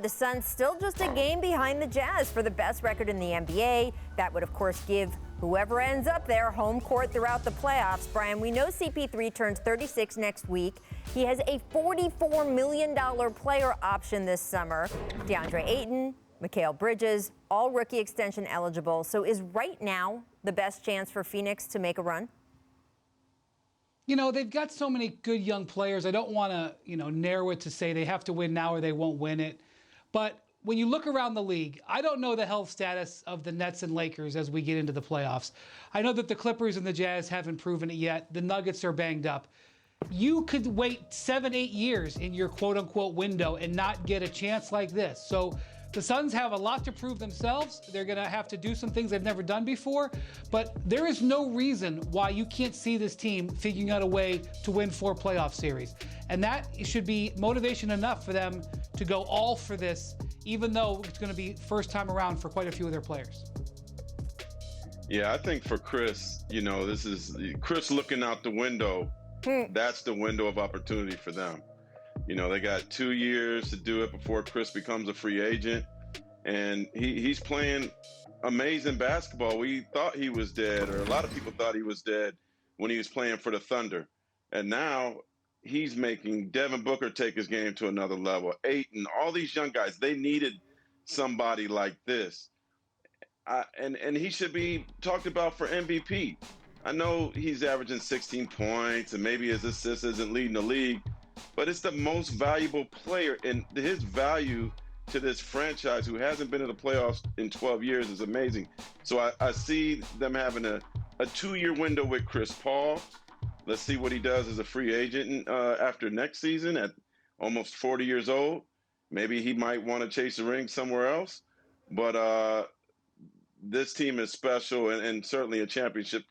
The Suns still just a game behind the Jazz for the best record in the NBA. That would, of course, give whoever ends up there home court throughout the playoffs. Brian, we know CP3 turns 36 next week. He has a $44 million player option this summer. DeAndre Ayton, Mikal Bridges, all rookie extension eligible. So is right now the best chance for Phoenix to make a run? You know, they've got so many good young players. I don't want to, narrow it to say they have to win now or they won't win it. But when you look around the league, I don't know the health status of the Nets and Lakers as we get into the playoffs. I know that the Clippers and the Jazz haven't proven it yet. The Nuggets are banged up. You could wait 7-8 years in your quote-unquote window and not get a chance like this. So the Suns have a lot to prove themselves. They're going to have to do some things they've never done before. But there is no reason why you can't see this team figuring out a way to win 4 playoff series. And that should be motivation enough for them to go all for this, even though it's going to be first time around for quite a few of their players. Yeah, I think for Chris, this is Chris looking out the window. That's the window of opportunity for them. They got 2 years to do it before Chris becomes a free agent. And he's playing amazing basketball. We thought he was dead, or a lot of people thought he was dead when he was playing for the Thunder. And now he's making Devin Booker take his game to another level. Ayton, all these young guys, they needed somebody like this. And he should be talked about for MVP. I know he's averaging 16 points and maybe his assists isn't leading the league, but it's the most valuable player, and his value to this franchise who hasn't been in the playoffs in 12 years is amazing. So I see them having a 2-year window with Chris Paul. Let's see what he does as a free agent after next season at almost 40 years old. Maybe he might want to chase a ring somewhere else. But this team is special and certainly a championship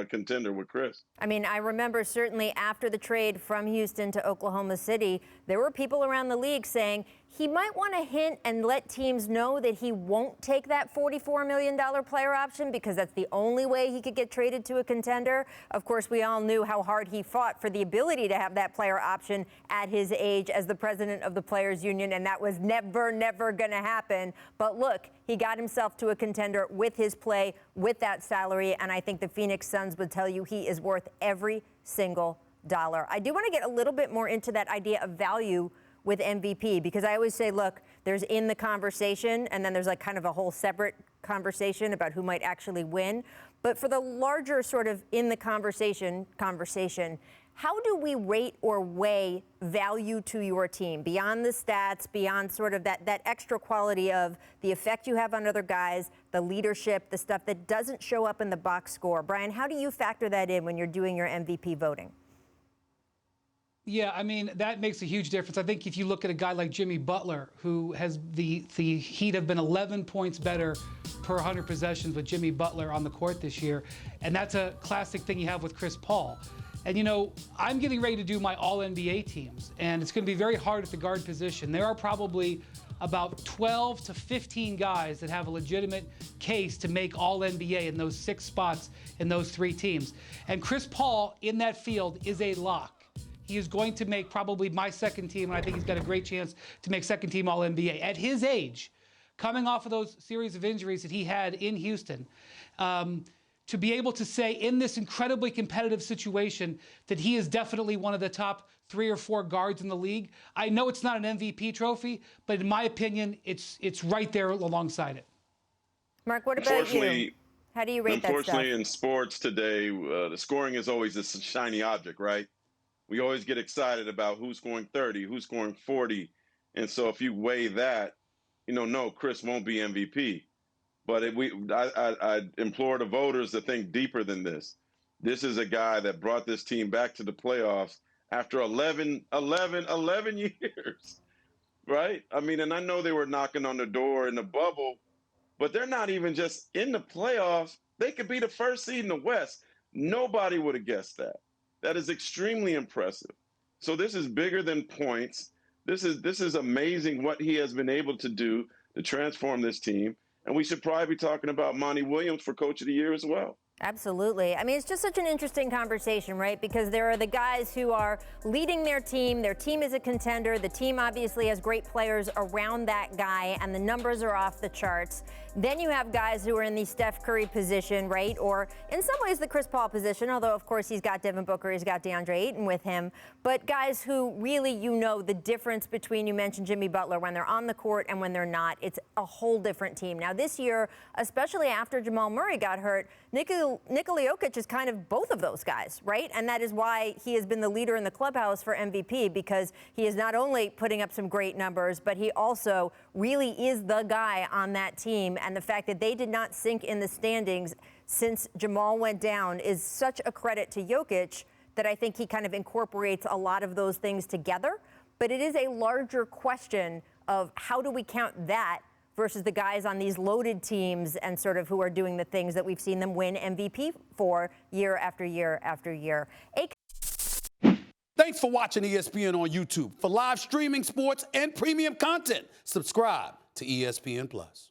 contender with Chris. I mean, I remember certainly after the trade from Houston to Oklahoma City, there were people around the league saying he might want to hint and let teams know that he won't take that $44 million player option because that's the only way he could get traded to a contender. Of course, we all knew how hard he fought for the ability to have that player option at his age as the president of the Players Union, and that was never going to happen. But look, he got himself to a contender with his play, with that salary, and I think the Phoenix Suns would tell you he is worth every single dollar. I do want to get a little bit more into that idea of value with MVP, because I always say, look, there's in the conversation, and then there's like kind of a whole separate conversation about who might actually win. But for the larger sort of in the conversation, how do we rate or weigh value to your team beyond the stats, beyond sort of that extra quality of the effect you have on other guys, the leadership, the stuff that doesn't show up in the box score? Brian, how do you factor that in when you're doing your MVP voting? Yeah, I mean, that makes a huge difference. I think if you look at a guy like Jimmy Butler, who has the Heat have been 11 points better per 100 possessions with Jimmy Butler on the court this year, and that's a classic thing you have with Chris Paul. And, I'm getting ready to do my All-NBA teams, and it's going to be very hard at the guard position. There are probably about 12 to 15 guys that have a legitimate case to make All-NBA in those 6 spots in those 3 teams. And Chris Paul in that field is a lock. He is going to make probably my second team, and I think he's got a great chance to make second team All-NBA. At his age, coming off of those series of injuries that he had in Houston, to be able to say in this incredibly competitive situation that he is definitely one of the top 3 or 4 guards in the league. I know it's not an MVP trophy, but in my opinion, it's right there alongside it. Mark, what about you? How do you rate that stuff? Unfortunately, in sports today, the scoring is always this shiny object, right? We always get excited about who's scoring 30, who's scoring 40. And so if you weigh that, no, Chris won't be MVP. But I implore the voters to think deeper than this. This is a guy that brought this team back to the playoffs after 11 years, right? I mean, and I know they were knocking on the door in the bubble, but they're not even just in the playoffs. They could be the first seed in the West. Nobody would have guessed that. That is extremely impressive. So this is bigger than points. This is amazing what he has been able to do to transform this team. And we should probably be talking about Monty Williams for Coach of the Year as well. Absolutely. I mean, it's just such an interesting conversation, right? Because there are the guys who are leading their team is a contender. The team obviously has great players around that guy, and the numbers are off the charts. Then you have guys who are in the Steph Curry position, right? Or in some ways the Chris Paul position, although of course he's got Devin Booker, he's got DeAndre Ayton with him. But guys who really, the difference between, you mentioned Jimmy Butler, when they're on the court and when they're not, it's a whole different team. Now this year, especially after Jamal Murray got hurt, Nikola Jokic is kind of both of those guys, right? And that is why he has been the leader in the clubhouse for MVP, because he is not only putting up some great numbers, but he also really is the guy on that team. And the fact that they did not sink in the standings since Jamal went down is such a credit to Jokic that I think he kind of incorporates a lot of those things together. But it is a larger question of how do we count that versus the guys on these loaded teams and sort of who are doing the things that we've seen them win MVP for year after year after year. Thanks for watching ESPN on YouTube. For live streaming, sports, and premium content, subscribe to ESPN+.